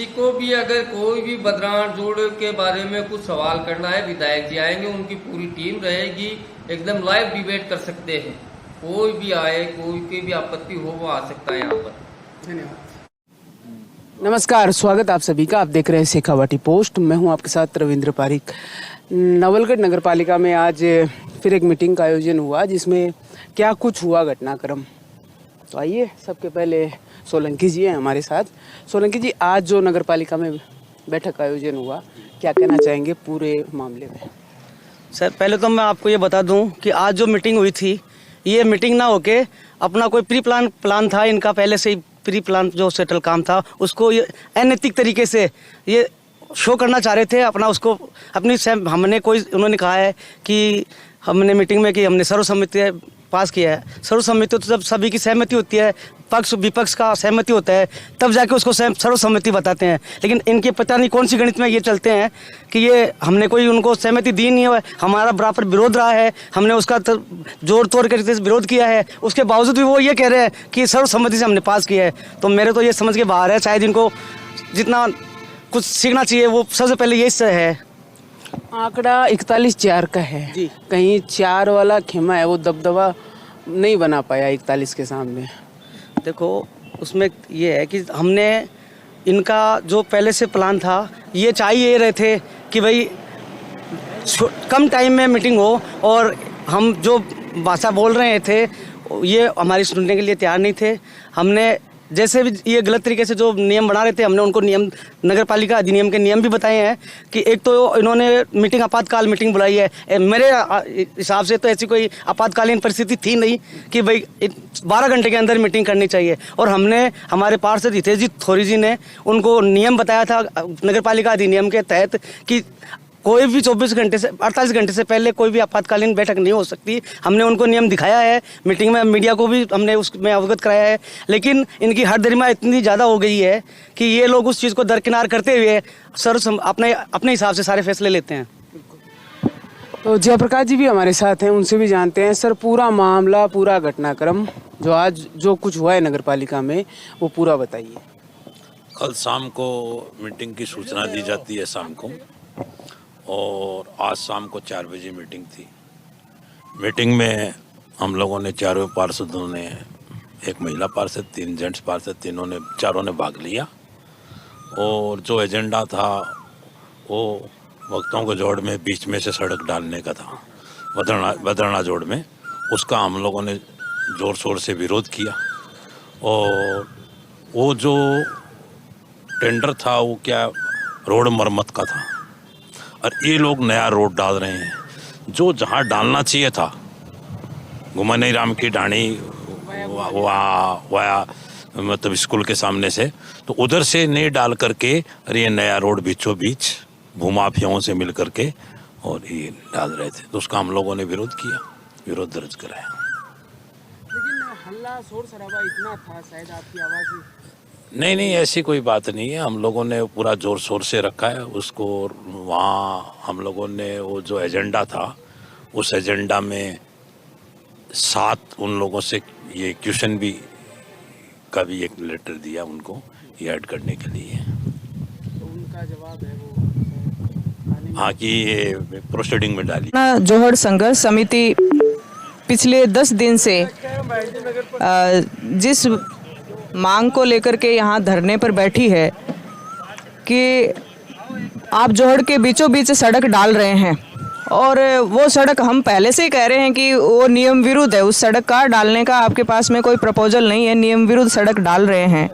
किसी को भी अगर कोई भी बदरान जोड़ के बारे में कुछ सवाल करना है, विधायक जी आएंगे, उनकी पूरी टीम रहेगी, एकदम लाइव डिबेट कर सकते हैं। कोई भी आए, कोई की भी आपत्ति हो वो आ सकता है यहाँ पर। धन्यवाद। नमस्कार, स्वागत आप सभी का। आप देख रहे हैं शेखावाटी पोस्ट। मैं हूं आपके साथ रविंद्र पारिक। नवलगढ़ नगर पालिका में आज फिर एक मीटिंग का आयोजन हुआ, जिसमें क्या कुछ हुआ घटनाक्रम। तो आइए, सबके पहले सोलंकी जी हैं हमारे साथ। सोलंकी जी, आज जो नगर पालिका में बैठक का आयोजन हुआ, क्या कहना चाहेंगे पूरे मामले में? सर, पहले तो मैं आपको ये बता दूं कि आज जो मीटिंग हुई थी, ये मीटिंग ना होके अपना कोई प्री प्लान था इनका, पहले से ही प्री प्लान जो सेटल काम था उसको ये अनैतिक तरीके से ये शो करना चाह रहे थे अपना, उसको अपनी हमने कोई, उन्होंने कहा है कि हमने मीटिंग में कि हमने सर्वसम्मति पास किया है। सर्वसम्मति तो जब सभी की सहमति होती है, पक्ष विपक्ष का सहमति होता है, तब जाके उसको सर्वसम्मति बताते हैं। लेकिन इनके पता नहीं कौन सी गणित में ये चलते हैं कि ये हमने कोई उनको सहमति दी नहीं है, हमारा बराबर विरोध रहा है, हमने उसका जोर तोड़ कर विरोध किया है, उसके बावजूद भी वो ये कह रहे हैं कि सर्वसम्मति से हमने पास किया है। तो मेरे तो ये समझ के बाहर है, शायद इनको जितना कुछ सीखना चाहिए वो सबसे पहले यही से है। आंकड़ा 41-4 का है जी। कहीं 4 वाला खेमा है, वो दबदबा नहीं बना पाया 41 के सामने। देखो, उसमें ये है कि हमने इनका जो पहले से प्लान था, ये चाहिए रहे थे कि भाई कम टाइम में मीटिंग हो, और हम जो भाषा बोल रहे थे ये हमारी सुनने के लिए तैयार नहीं थे। हमने जैसे भी ये गलत तरीके से जो नियम बना रहे थे, हमने उनको नियम, नगर पालिका अधिनियम के नियम भी बताए हैं कि एक तो इन्होंने मीटिंग आपातकाल मीटिंग बुलाई है। मेरे हिसाब से तो ऐसी कोई आपातकालीन परिस्थिति थी नहीं कि भाई 12 घंटे के अंदर मीटिंग करनी चाहिए। और हमने, हमारे पार्षद हितेश जी थोरी जी ने उनको नियम बताया था नगर पालिका अधिनियम के तहत कि कोई भी 24 घंटे से 48 घंटे से पहले कोई भी आपातकालीन बैठक नहीं हो सकती। हमने उनको नियम दिखाया है मीटिंग में, मीडिया को भी हमने उसमें अवगत कराया है। लेकिन इनकी हरदरिमा इतनी ज़्यादा हो गई है कि ये लोग उस चीज़ को दरकिनार करते हुए अपने हिसाब से सारे फैसले लेते हैं। तो जयप्रकाश जी भी हमारे साथ हैं, उनसे भी जानते हैं। सर, पूरा मामला, पूरा घटनाक्रम जो आज जो कुछ हुआ है नगर पालिका में, वो पूरा बताइए। कल शाम को मीटिंग की सूचना दी जाती है शाम को, और आज शाम को 4 बजे मीटिंग थी। मीटिंग में हम लोगों ने, चारों पार्षदों ने, एक महिला पार्षद, 3 जेंट्स पार्षद, चारों ने भाग लिया। और जो एजेंडा था वो भक्तों को जोड़ में बीच में से सड़क डालने का था, बदरना जोड़ में। उसका हम लोगों ने ज़ोर शोर से विरोध किया। और वो जो टेंडर था वो क्या रोड मरम्मत का था, और ये लोग नया रोड डाल रहे हैं जो जहाँ डालना चाहिए था, घुमनी राम की ढाणी वाया मतलब स्कूल के सामने से, तो उधर से नहीं डाल करके, और ये नया रोड बीचों बीच भूमाफियाओं से मिल करके और ये डाल रहे थे। तो उसका हम लोगों ने विरोध किया, विरोध दर्ज कराया। लेकिन हल्ला शोर शराबा इतना था, शायद आपकी आवाज़ नहीं, ऐसी कोई बात नहीं है। हम लोगों ने पूरा जोर शोर से रखा है उसको। वहाँ हम लोगों ने वो जो एजेंडा था, उस एजेंडा में 7 उन लोगों से ये क्वेश्चन भी का भी एक लेटर दिया उनको ये ऐड करने के लिए। तो उनका जवाब है वो हाँ कि ये प्रोसीडिंग में डाली। जोहड़ संघर्ष समिति पिछले 10 दिन से जिस मांग को लेकर के यहाँ धरने पर बैठी है कि आप जोहड़ के बीचों बीच सड़क डाल रहे हैं, और वो सड़क हम पहले से ही कह रहे हैं कि वो नियम विरुद्ध है। उस सड़क का डालने का आपके पास में कोई प्रपोजल नहीं है, नियम विरुद्ध सड़क डाल रहे हैं।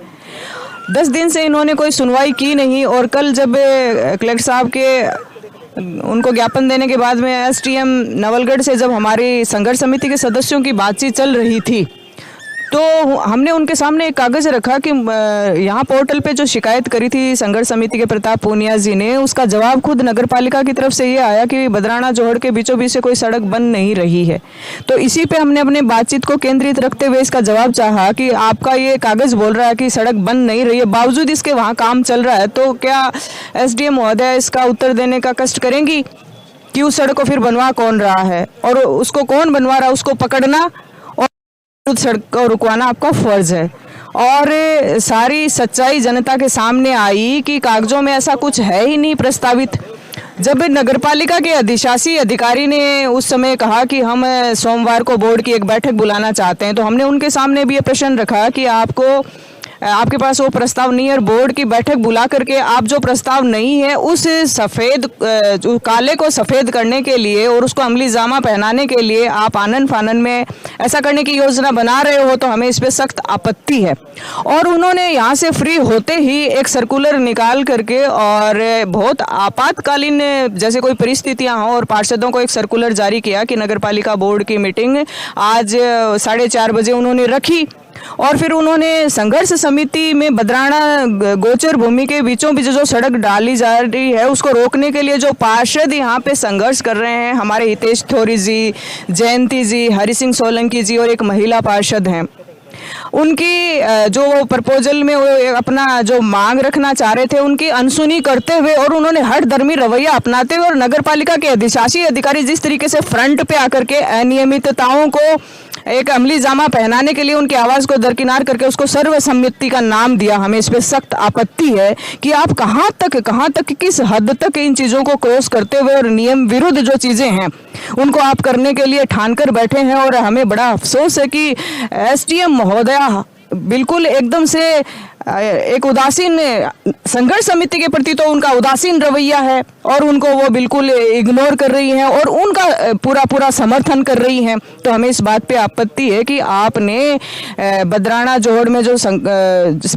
10 दिन से इन्होंने कोई सुनवाई की नहीं। और कल जब कलेक्टर साहब के उनको ज्ञापन देने के बाद में एसडीएम नवलगढ़ से जब हमारी संघर्ष समिति के सदस्यों की बातचीत चल रही थी, तो हमने उनके सामने एक कागज़ रखा कि यहाँ पोर्टल पे जो शिकायत करी थी संघर्ष समिति के प्रताप पूनिया जी ने, उसका जवाब खुद नगर पालिका की तरफ से ये आया कि बदराना जोहड़ के बीचों बीच से कोई सड़क बन नहीं रही है। तो इसी पे हमने अपने बातचीत को केंद्रित रखते हुए इसका जवाब चाहा कि आपका ये कागज़ बोल रहा है कि सड़क बन नहीं रही है, बावजूद इसके वहाँ काम चल रहा है, तो क्या एसडीएम महोदय इसका उत्तर देने का कष्ट करेंगी कि उस सड़क को फिर बनवा कौन रहा है, और उसको कौन बनवा रहा है उसको पकड़ना, सड़क को रुकवाना आपका फर्ज है। और सारी सच्चाई जनता के सामने आई कि कागजों में ऐसा कुछ है ही नहीं प्रस्तावित। जब नगरपालिका के अधिशासी अधिकारी ने उस समय कहा कि हम सोमवार को बोर्ड की एक बैठक बुलाना चाहते हैं, तो हमने उनके सामने भी ये प्रश्न रखा कि आपके पास वो प्रस्ताव नहीं है और बोर्ड की बैठक बुला करके आप जो प्रस्ताव नहीं है उस जो काले को सफ़ेद करने के लिए और उसको अमली जामा पहनाने के लिए आप आनन फानन में ऐसा करने की योजना बना रहे हो, तो हमें इस पे सख्त आपत्ति है। और उन्होंने यहाँ से फ्री होते ही एक सर्कुलर निकाल करके और बहुत आपातकालीन जैसे कोई परिस्थितियाँ हों और पार्षदों को एक सर्कुलर जारी किया कि नगरपालिका बोर्ड की मीटिंग आज 4:30 बजे उन्होंने रखी। और फिर उन्होंने संघर्ष समिति में बदराना गोचर भूमि के बीचों बीच जो सड़क डाली जा रही है उसको रोकने के लिए जो पार्षद यहाँ पे संघर्ष कर रहे हैं, हमारे हितेश थोरी जी, जयंती जी, हरि सिंह सोलंकी जी और एक महिला पार्षद हैं, उनकी जो प्रपोजल में वो अपना जो मांग रखना चाह रहे थे उनकी अनसुनी करते हुए और उन्होंने हठधर्मी रवैया अपनाते हुए और नगरपालिका के अधिशासी अधिकारी जिस तरीके से फ्रंट पे आकर के अनियमितताओं को एक अमली जामा पहनाने के लिए उनकी आवाज़ को दरकिनार करके उसको सर्वसम्मति का नाम दिया, हमें इस पे सख्त आपत्ति है कि आप कहाँ तक किस हद तक इन चीज़ों को क्रॉस करते हुए और नियम विरुद्ध जो चीज़ें हैं उनको आप करने के लिए ठान कर बैठे हैं। और हमें बड़ा अफसोस है कि एसडीएम महोदया बिल्कुल एकदम से एक उदासीन संघर्ष समिति के प्रति तो उनका उदासीन रवैया है और उनको वो बिल्कुल इग्नोर कर रही हैं और उनका पूरा समर्थन कर रही हैं। तो हमें इस बात पे आपत्ति है कि आपने बदराना जोड़ में जो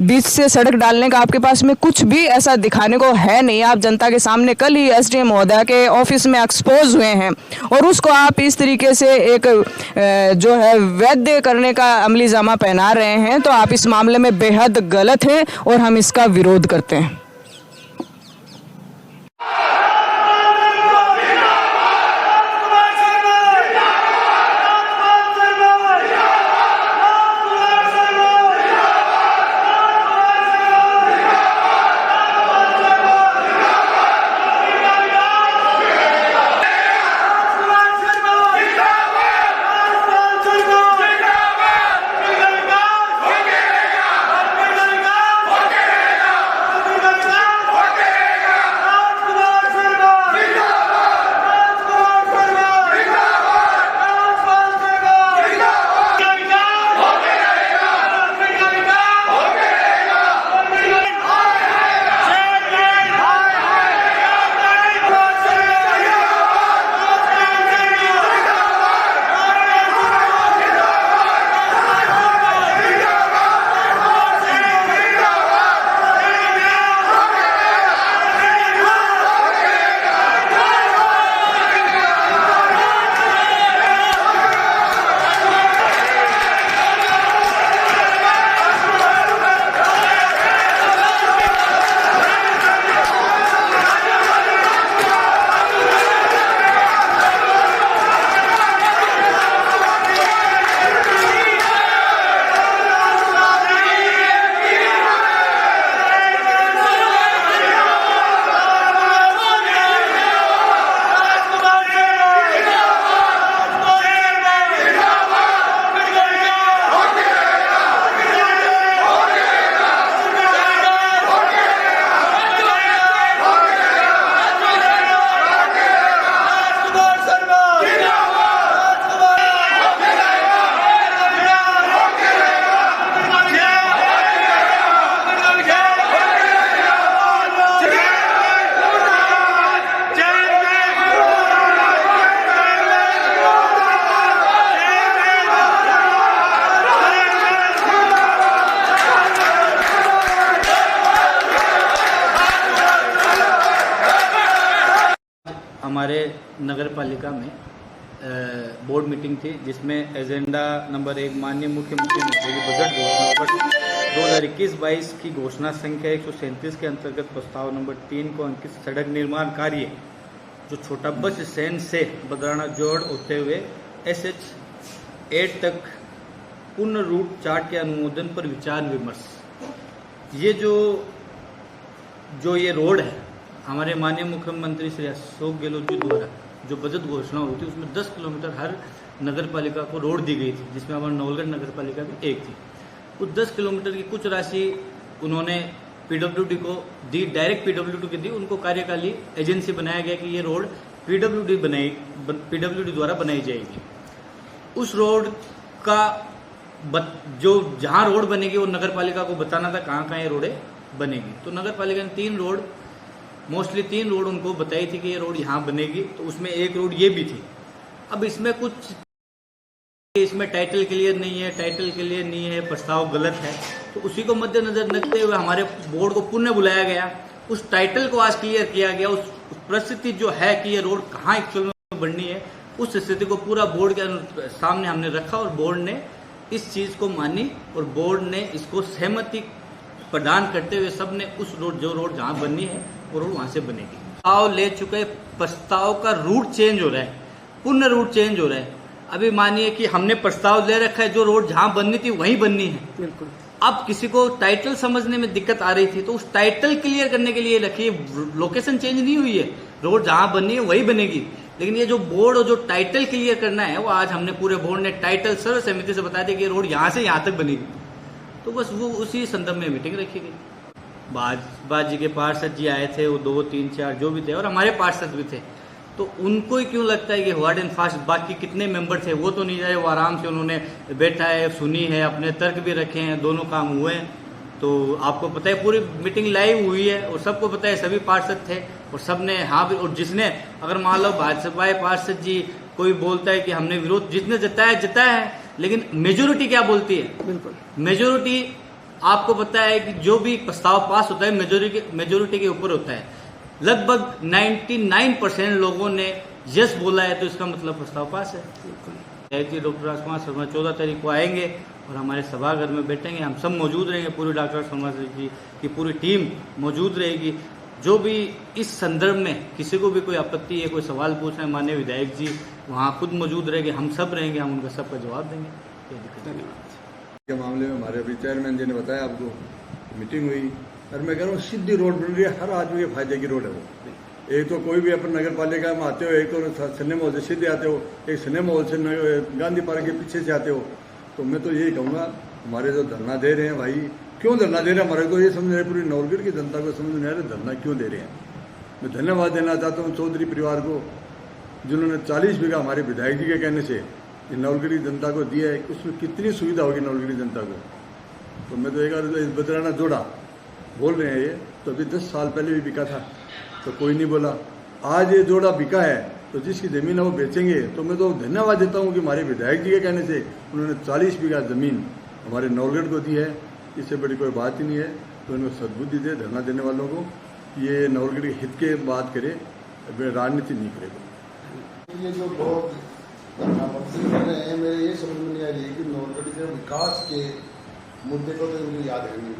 बीच से सड़क डालने का आपके पास में कुछ भी ऐसा दिखाने को है नहीं। आप जनता के सामने कल ही एसडीएम महोदया के ऑफिस में एक्सपोज हुए हैं और उसको आप इस तरीके से एक जो है वैध करने का अमली जामा पहना रहे हैं, तो आप इस मामले में बेहद गलत है और हम इसका विरोध करते हैं। हमारे नगर पालिका में बोर्ड मीटिंग थी जिसमें एजेंडा नंबर 1 माननीय मुख्यमंत्री की बजट घोषणा वर्ष 2021-22 की घोषणा संख्या 137 के अंतर्गत प्रस्ताव नंबर 3 को अंकित सड़क निर्माण कार्य जो छोटा बस स्टैंड से बदराना जोड़ होते हुए SH8 तक पूर्ण रूट चार्ट के अनुमोदन पर विचार विमर्श। ये जो ये रोड है हमारे माननीय मुख्यमंत्री श्री अशोक गहलोत जी द्वारा जो बजट घोषणा हुई थी उसमें 10 किलोमीटर हर नगर पालिका को रोड दी गई थी, जिसमें हमारा नवलगढ़ नगर पालिका भी एक थी। उस 10 किलोमीटर की कुछ राशि उन्होंने पीडब्ल्यूडी को दी, डायरेक्ट पीडब्ल्यूडी को दी। उनको कार्यकाली एजेंसी बनाया गया कि ये रोड पीडब्ल्यूडी द्वारा बनाई जाएगी। उस रोड का जो जहाँ रोड बनेगी वो नगर पालिका को बताना था कहाँ ये रोडें बनेगी। तो नगर पालिका ने मोस्टली तीन रोड उनको बताई थी कि ये रोड यहाँ बनेगी, तो उसमें एक रोड ये भी थी। अब इसमें टाइटल क्लियर नहीं है, प्रस्ताव गलत है, तो उसी को मद्देनजर रखते हुए हमारे बोर्ड को पुनः बुलाया गया। उस टाइटल को आज क्लियर किया गया। उस परिस्थिति जो है कि ये रोड कहाँ एक्चुअल में बननी है, उस स्थिति को पूरा बोर्ड के सामने हमने रखा और बोर्ड ने इस चीज को मानी और बोर्ड ने इसको सहमति प्रदान करते हुए सबने उस जो रोड जहाँ बननी है वो रोड वहां से बनेगी। प्रस्ताव ले चुके, प्रस्ताव का रूट चेंज हो रहा है, पुनः रूट चेंज हो रहा है। अभी मानिए कि हमने प्रस्ताव ले रखा है, जो रोड जहाँ बननी थी वहीं बननी है। बिल्कुल। अब किसी को टाइटल समझने में दिक्कत आ रही थी तो उस टाइटल क्लियर करने के लिए रखिए, लोकेशन चेंज नहीं हुई है, रोड जहाँ बननी है वही बनेगी। लेकिन ये जो बोर्ड और जो टाइटल क्लियर करना है वो आज हमने पूरे बोर्ड ने टाइटल सर्वसम्मति से बता दिया कि रोड यहाँ से यहाँ तक बनेगी। तो बस वो उसी संदर्भ में मीटिंग रखी गई। बाजी के पार्षद जी आए थे, वो 2, 3, 4 जो भी थे और हमारे पार्षद भी थे। तो उनको ही क्यों लगता है कि हार्ड एंड फास्ट बाकी कितने मेंबर थे वो तो नहीं जाए, वो आराम से उन्होंने बैठा है, सुनी है, अपने तर्क भी रखे हैं, दोनों काम हुए हैं। तो आपको पता है पूरी मीटिंग लाइव हुई है और सबको पता है, सभी पार्षद थे और सबने हाँ भी। और जिसने अगर मान लो भाजपा पार्षद जी कोई बोलता है कि हमने विरोध, जिसने जताया है, लेकिन मेजोरिटी क्या बोलती है? बिल्कुल। मेजोरिटी आपको पता है कि जो भी प्रस्ताव पास होता है मेजोरिटी के ऊपर होता है। लगभग 99% लोगों ने यस बोला है, तो इसका मतलब प्रस्ताव पास है। डॉक्टर राजकुमार शर्मा 14 तारीख को आएंगे और हमारे सभागार में बैठेंगे, हम सब मौजूद रहेंगे, पूरी डॉक्टर शर्मा जी की पूरी टीम मौजूद रहेगी। जो भी इस संदर्भ में किसी को भी कोई आपत्ति है, कोई सवाल पूछना है, माननीय विधायक जी वहाँ खुद मौजूद रहेंगे, हम सब रहेंगे, हम उनका सबका जवाब देंगे। धन्यवाद। के मामले में हमारे अभी चेयरमैन जी ने बताया, आपको मीटिंग हुई और मैं कह रहा हूँ सीधी रोड बन रही है, हर आदमी के फायदे की रोड है वो। एक तो कोई भी अपन नगर पालिका में आते हो, एक तो सिनेमा हॉल से सीधे आते हो, एक सिनेमा हॉल से गांधी पार्क के पीछे से आते हो। तो मैं तो यही कहूँगा, हमारे जो धरना दे रहे हैं भाई, क्यों धरना दे रहे हैं हमारे को ये समझ रहे, पूरी नवलगढ़ की जनता को समझ नहीं आ रहा धरना क्यों दे रहे हैं। मैं धन्यवाद देना चाहता हूँ चौधरी परिवार को, जिन्होंने 40 बीघा हमारे विधायक जी के कहने से नवलगढ़ की जनता को दिया है। उसमें कितनी सुविधा होगी नवलगढ़ की जनता को। तो मैं तो एक बदराना जोड़ा बोल रहे हैं, ये तो अभी 10 साल पहले भी बिका था तो कोई नहीं बोला। आज ये जोड़ा बिका है तो जिसकी ज़मीन है वो बेचेंगे। तो मैं तो धन्यवाद देता हूँ कि हमारे विधायक जी के कहने से उन्होंने 40 बीघा ज़मीन हमारे नवलगढ़ को दी है। इससे बड़ी कोई बात ही नहीं है। तो इनको सद्बुद्धि दे धरना देने वालों को, ये नवलगढ़ के हित के बात करे, राजनीति नहीं करेगा। ये जो लोग धरना प्रदर्शन कर रहे हैं, मेरे ये समझ में नहीं आ रही है कि नवलगढ़ के विकास के मुद्दे को तो इनको याद है नहीं,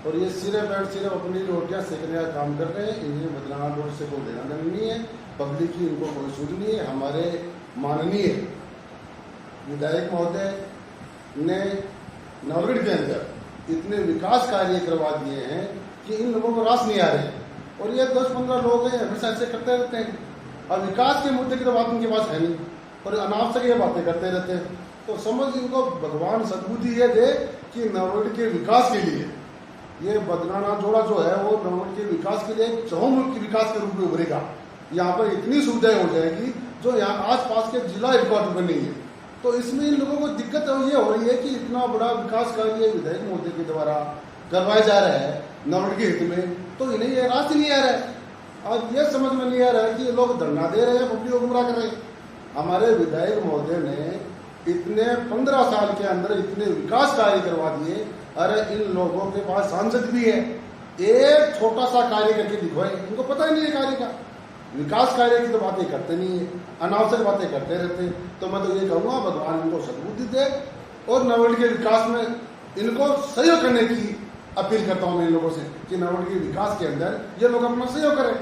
और ये सिर्फ और सिर्फ अपनी रोटियां सेकने का काम कर रहे हैं। इन्हें बदलाना रोड से कोई लेना देना नहीं है, पब्लिक की इनको कोई सूझ नहीं है। हमारे माननीय विधायक महोदय ने नवलगढ़ के अंदर इतने विकास कार्य करवा दिए हैं कि इन लोगों को रास नहीं आ रहे, और ये 10-15 लोग हैं हमेशा ऐसे करते रहते हैं। और विकास के मुद्दे की तो बात उनके पास है नहीं और अनावश्यक ये बातें करते रहते हैं। तो समझ इनको भगवान सद्बुद्धि ये दे कि नवलगढ़ के विकास के लिए ये बदनाना जोड़ा जो है वो नवलगढ़ के विकास के लिए चहुमुखी विकास के रूप में उभरेगा। यहाँ पर इतनी सुविधाएं हो जाएगी जो यहाँ आसपास के जिला हेडक्वार्टर में नहीं है। तो इसमें इन लोगों को दिक्कत ये हो रही है कि इतना बड़ा विकास कार्य विधायक महोदय के द्वारा करवाया जा रहा है नवलगढ़ के हित में, तो इन्हें ये रास्ते नहीं आ रहा है। अब ये समझ में नहीं आ रहा है कि ये लोग धरना दे रहे हैं, पब्लिक को गुमराह कर रहे हैं। हमारे विधायक महोदय ने इतने 15 साल के अंदर इतने विकास कार्य करवा दिए। अरे इन लोगों के पास सांसद भी है, एक छोटा सा कार्य करके दिखवाए, इनको पता ही नहीं है कार्य का। विकास कार्य की तो बातें करते नहीं है, अनावश्यक बातें करते रहते हैं। तो मैं तो ये कहूँगा भगवान इनको सद्बुद्धि दे और नवलगढ़ के विकास में इनको सहयोग करने की अपील करता हूँ मैं इन लोगों से कि नवलगढ़ के विकास के अंदर ये लोग अपना सहयोग करें।